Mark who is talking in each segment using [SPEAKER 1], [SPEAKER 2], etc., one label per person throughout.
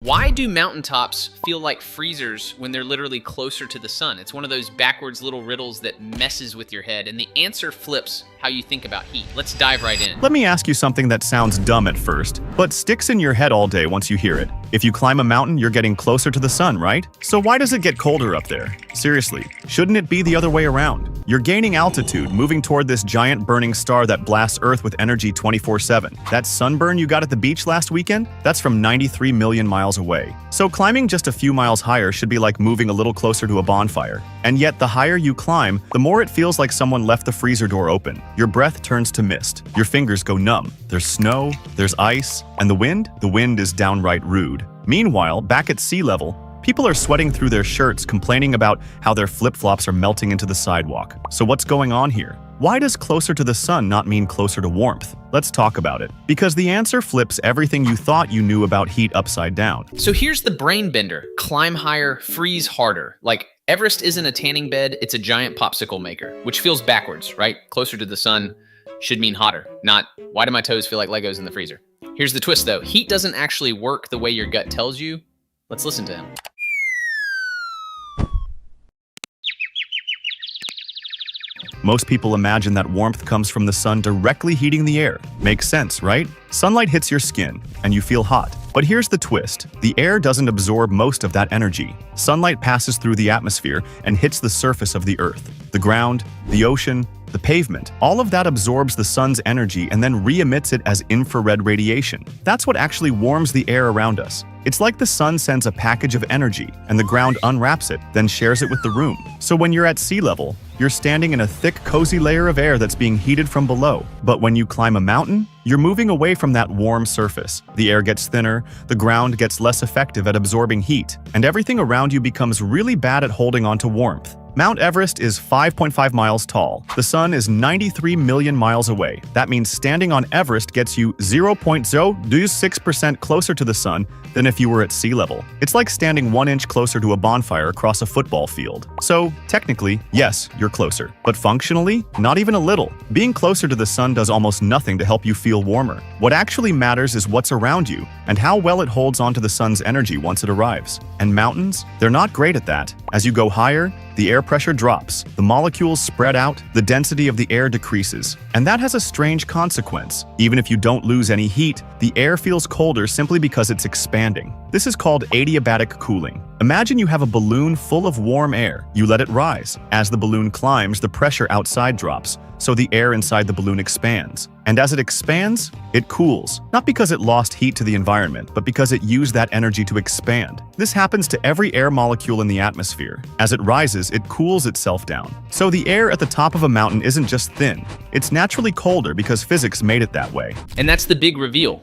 [SPEAKER 1] Why do mountaintops feel like freezers when they're literally closer to the sun? It's one of those backwards little riddles that messes with your head, and the answer flips how you think about heat. Let's dive right in.
[SPEAKER 2] Let me ask you something that sounds dumb at first, but sticks in your head all day once you hear it. If you climb a mountain, you're getting closer to the sun, right? So why does it get colder up there? Seriously, shouldn't it be the other way around? You're gaining altitude, moving toward this giant burning star that blasts Earth with energy 24/7. That sunburn you got at the beach last weekend? That's from 93 million miles away. So climbing just a few miles higher should be like moving a little closer to a bonfire. And yet the higher you climb, the more it feels like someone left the freezer door open. Your breath turns to mist. Your fingers go numb. There's snow, there's ice, and the wind? The wind is downright rude. Meanwhile, back at sea level, people are sweating through their shirts, complaining about how their flip-flops are melting into the sidewalk. So what's going on here? Why does closer to the sun not mean closer to warmth? Let's talk about it. Because the answer flips everything you thought you knew about heat upside down.
[SPEAKER 1] So here's the brain bender. Climb higher, freeze harder. Like, Everest isn't a tanning bed, it's a giant popsicle maker, which feels backwards, right? Closer to the sun should mean hotter, not why do my toes feel like Legos in the freezer? Here's the twist though. Heat doesn't actually work the way your gut tells you. Let's listen to him.
[SPEAKER 2] Most people imagine that warmth comes from the sun directly heating the air. Makes sense, right? Sunlight hits your skin, and you feel hot. But here's the twist. The air doesn't absorb most of that energy. Sunlight passes through the atmosphere and hits the surface of the Earth. The ground, the ocean, the pavement, all of that absorbs the sun's energy and then re-emits it as infrared radiation. That's what actually warms the air around us. It's like the sun sends a package of energy, and the ground unwraps it, then shares it with the room. So when you're at sea level, you're standing in a thick, cozy layer of air that's being heated from below. But when you climb a mountain, you're moving away from that warm surface. The air gets thinner, the ground gets less effective at absorbing heat, and everything around you becomes really bad at holding on to warmth. Mount Everest is 5.5 miles tall. The sun is 93 million miles away. That means standing on Everest gets you 0.026% closer to the sun than if you were at sea level. It's like standing 1 inch closer to a bonfire across a football field. So, technically, yes, you're closer. But functionally, not even a little. Being closer to the sun does almost nothing to help you feel warmer. What actually matters is what's around you and how well it holds onto the sun's energy once it arrives. And mountains? They're not great at that. As you go higher, the air pressure drops, the molecules spread out, the density of the air decreases. And that has a strange consequence. Even if you don't lose any heat, the air feels colder simply because it's expanding. This is called adiabatic cooling. Imagine you have a balloon full of warm air. You let it rise. As the balloon climbs, the pressure outside drops, so the air inside the balloon expands. And as it expands, it cools. Not because it lost heat to the environment, but because it used that energy to expand. This happens to every air molecule in the atmosphere. As it rises, it cools itself down. So the air at the top of a mountain isn't just thin. It's naturally colder because physics made it that way.
[SPEAKER 1] And that's the big reveal.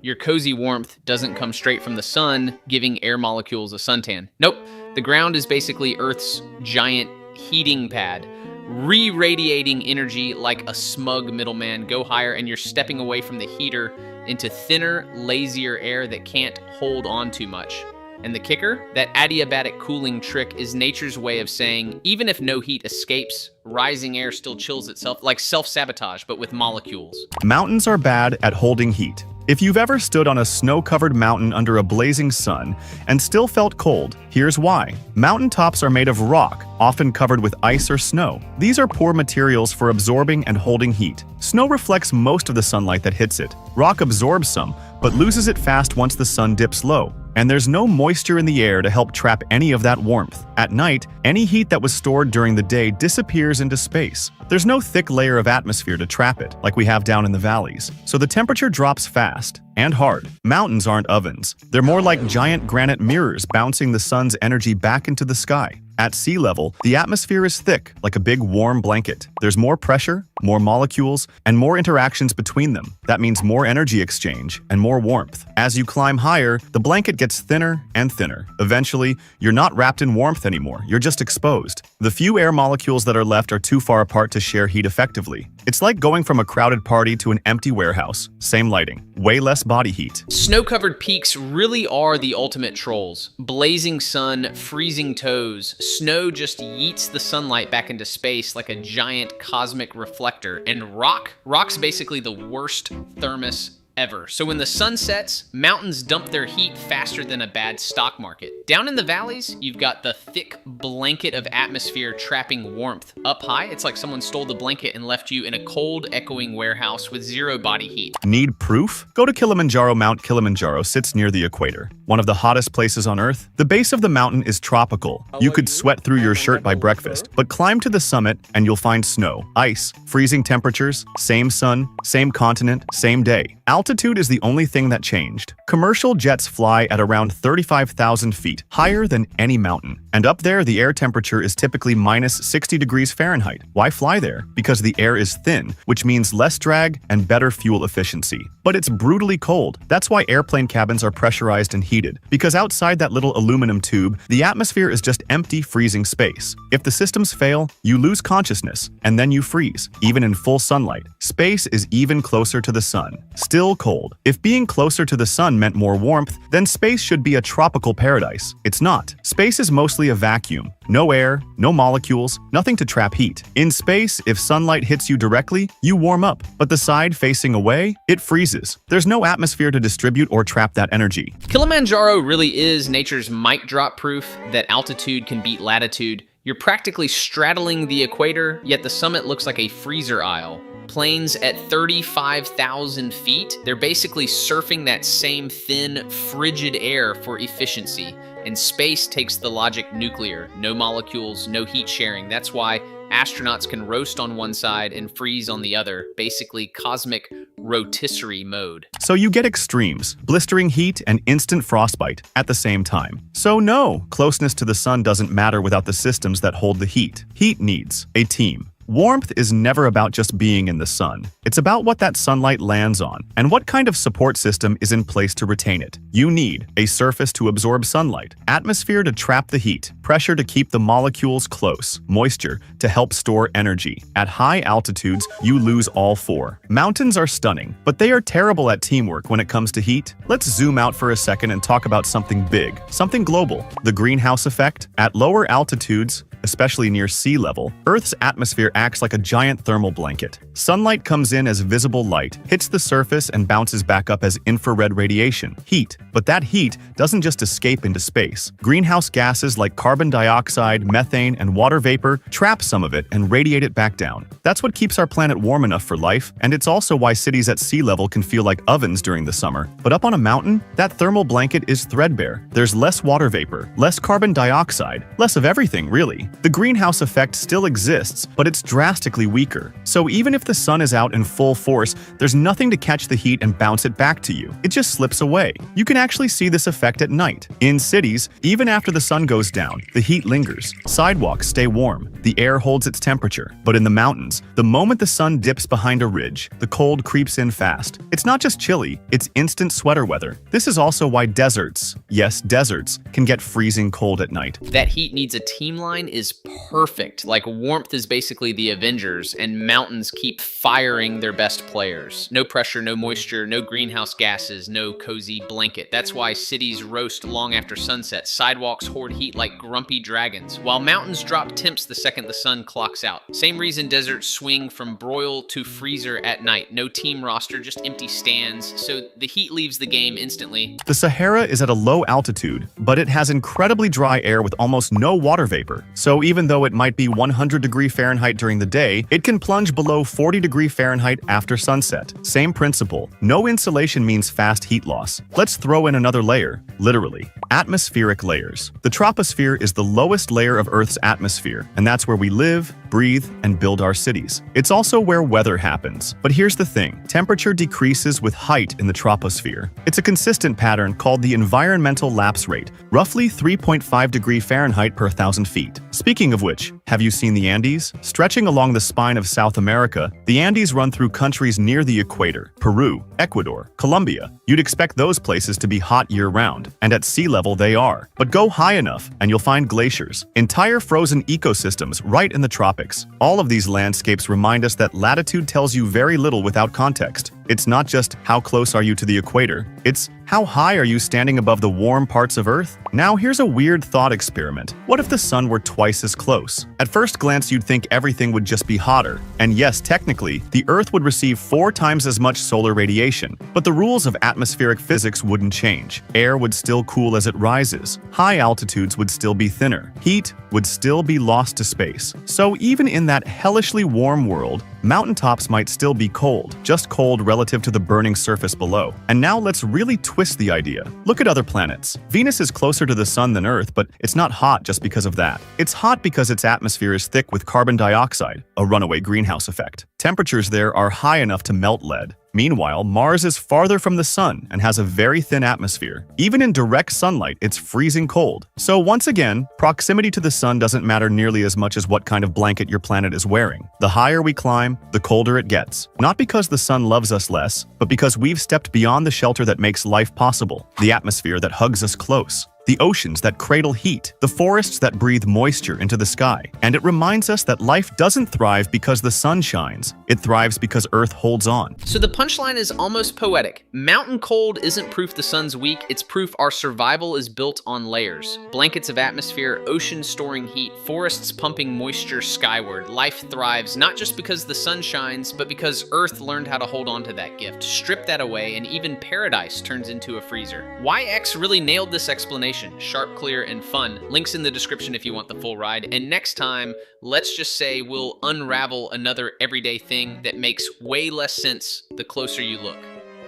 [SPEAKER 1] Your cozy warmth doesn't come straight from the sun, giving air molecules a suntan. Nope, the ground is basically Earth's giant heating pad, re-radiating energy like a smug middleman. Go higher and you're stepping away from the heater into thinner, lazier air that can't hold on too much. And the kicker? That adiabatic cooling trick is nature's way of saying, even if no heat escapes, rising air still chills itself, like self-sabotage, but with molecules.
[SPEAKER 2] Mountains are bad at holding heat. If you've ever stood on a snow-covered mountain under a blazing sun and still felt cold, here's why. Mountaintops are made of rock, often covered with ice or snow. These are poor materials for absorbing and holding heat. Snow reflects most of the sunlight that hits it. Rock absorbs some, but loses it fast once the sun dips low. And there's no moisture in the air to help trap any of that warmth. At night, any heat that was stored during the day disappears into space. There's no thick layer of atmosphere to trap it, like we have down in the valleys. So the temperature drops fast and hard. Mountains aren't ovens. They're more like giant granite mirrors bouncing the sun's energy back into the sky. At sea level, the atmosphere is thick, like a big warm blanket. There's more pressure, more molecules, and more interactions between them. That means more energy exchange and more warmth. As you climb higher, the blanket gets thinner and thinner. Eventually, you're not wrapped in warmth anymore, you're just exposed. The few air molecules that are left are too far apart to share heat effectively. It's like going from a crowded party to an empty warehouse. Same lighting, way less body heat.
[SPEAKER 1] Snow-covered peaks really are the ultimate trolls. Blazing sun, freezing toes. Snow just yeets the sunlight back into space like a giant cosmic reflector. And rock's basically the worst thermos ever. So when the sun sets, mountains dump their heat faster than a bad stock market. Down in the valleys, you've got the thick blanket of atmosphere trapping warmth. Up high, it's like someone stole the blanket and left you in a cold, echoing warehouse with zero body heat.
[SPEAKER 2] Need proof? Go to Kilimanjaro. Mount Kilimanjaro sits near the equator, one of the hottest places on Earth. The base of the mountain is tropical. You could sweat through your shirt by breakfast, but climb to the summit and you'll find snow, ice, freezing temperatures, same sun, same continent, same day. Altitude is the only thing that changed. Commercial jets fly at around 35,000 feet, higher than any mountain. And up there, the air temperature is typically minus 60 degrees Fahrenheit. Why fly there? Because the air is thin, which means less drag and better fuel efficiency. But it's brutally cold. That's why airplane cabins are pressurized and heated. Because outside that little aluminum tube, the atmosphere is just empty, freezing space. If the systems fail, you lose consciousness, and then you freeze, even in full sunlight. Space is even closer to the sun. Still cold. If being closer to the sun meant more warmth, then space should be a tropical paradise. It's not. Space is mostly a vacuum. No air, no molecules, nothing to trap heat. In space, if sunlight hits you directly, you warm up, but the side facing away, it freezes. There's no atmosphere to distribute or trap that energy.
[SPEAKER 1] Kilimanjaro really is nature's mic drop proof that altitude can beat latitude. You're practically straddling the equator, yet the summit looks like a freezer aisle. Planes at 35,000 feet, they're basically surfing that same thin, frigid air for efficiency. And space takes the logic nuclear. No molecules, no heat sharing. That's why astronauts can roast on one side and freeze on the other, basically cosmic rotisserie mode.
[SPEAKER 2] So you get extremes, blistering heat and instant frostbite at the same time. So no, closeness to the sun doesn't matter without the systems that hold the heat. Heat needs a team. Warmth is never about just being in the sun. It's about what that sunlight lands on and what kind of support system is in place to retain it. You need a surface to absorb sunlight, atmosphere to trap the heat, pressure to keep the molecules close, moisture to help store energy. At high altitudes, you lose all four. Mountains are stunning, but they are terrible at teamwork when it comes to heat. Let's zoom out for a second and talk about something big, something global, the greenhouse effect. At lower altitudes, especially near sea level, Earth's atmosphere acts like a giant thermal blanket. Sunlight comes in as visible light, hits the surface, and bounces back up as infrared radiation, heat. But that heat doesn't just escape into space. Greenhouse gases like carbon dioxide, methane, and water vapor trap some of it and radiate it back down. That's what keeps our planet warm enough for life, and it's also why cities at sea level can feel like ovens during the summer. But up on a mountain, that thermal blanket is threadbare. There's less water vapor, less carbon dioxide, less of everything, really. The greenhouse effect still exists, but it's drastically weaker. So even if the sun is out in full force, there's nothing to catch the heat and bounce it back to you. It just slips away. You can actually see this effect at night. In cities, even after the sun goes down, the heat lingers. Sidewalks stay warm. The air holds its temperature. But in the mountains, the moment the sun dips behind a ridge, the cold creeps in fast. It's not just chilly, it's instant sweater weather. This is also why deserts, yes, deserts, can get freezing cold at night.
[SPEAKER 1] That heat needs a team line is perfect. Like warmth is basically the Avengers, and mountains keep firing their best players. No pressure, no moisture, no greenhouse gases, no cozy blanket. That's why cities roast long after sunset. Sidewalks hoard heat like grumpy dragons, while mountains drop temps the second the sun clocks out. Same reason deserts swing from broil to freezer at night. No team roster, just empty stands, so the heat leaves the game instantly.
[SPEAKER 2] The Sahara is at a low altitude, but it has incredibly dry air with almost no water vapor. So even though it might be 100°F during the day, it can plunge below 40°F after sunset. Same principle. No insulation means fast heat loss. Let's throw in another layer, literally. Atmospheric layers. The troposphere is the lowest layer of Earth's atmosphere, and that's where we live, breathe, and build our cities. It's also where weather happens. But here's the thing. Temperature decreases with height in the troposphere. It's a consistent pattern called the environmental lapse rate, roughly 3.5°F per 1,000 feet. Speaking of which, have you seen the Andes? Stretching along the spine of South America, the Andes run through countries near the equator: Peru, Ecuador, Colombia. You'd expect those places to be hot year-round, and at sea level they are. But go high enough, and you'll find glaciers, entire frozen ecosystems right in the tropics. All of these landscapes remind us that latitude tells you very little without context. It's not just how close are you to the equator, it's how high are you standing above the warm parts of Earth? Now here's a weird thought experiment. What if the sun were twice as close? At first glance you'd think everything would just be hotter. And yes, technically, the Earth would receive 4 times as much solar radiation. But the rules of atmospheric physics wouldn't change. Air would still cool as it rises. High altitudes would still be thinner. Heat would still be lost to space. So even in that hellishly warm world, mountaintops might still be cold, just cold relative to the burning surface below. And now let's really twist the idea. Look at other planets. Venus is closer to the sun than Earth, but it's not hot just because of that. It's hot because its atmosphere is thick with carbon dioxide, a runaway greenhouse effect. Temperatures there are high enough to melt lead. Meanwhile, Mars is farther from the sun and has a very thin atmosphere. Even in direct sunlight, it's freezing cold. So once again, proximity to the sun doesn't matter nearly as much as what kind of blanket your planet is wearing. The higher we climb, the colder it gets. Not because the sun loves us less, but because we've stepped beyond the shelter that makes life possible, the atmosphere that hugs us close. The oceans that cradle heat, the forests that breathe moisture into the sky. And it reminds us that life doesn't thrive because the sun shines. It thrives because Earth holds on.
[SPEAKER 1] So the punchline is almost poetic. Mountain cold isn't proof the sun's weak, it's proof our survival is built on layers. Blankets of atmosphere, oceans storing heat, forests pumping moisture skyward. Life thrives not just because the sun shines, but because Earth learned how to hold on to that gift. Strip that away and even paradise turns into a freezer. YX really nailed this explanation. Sharp, clear, and fun. Links in the description if you want the full ride. And next time, let's just say we'll unravel another everyday thing that makes way less sense the closer you look.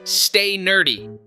[SPEAKER 1] Stay nerdy!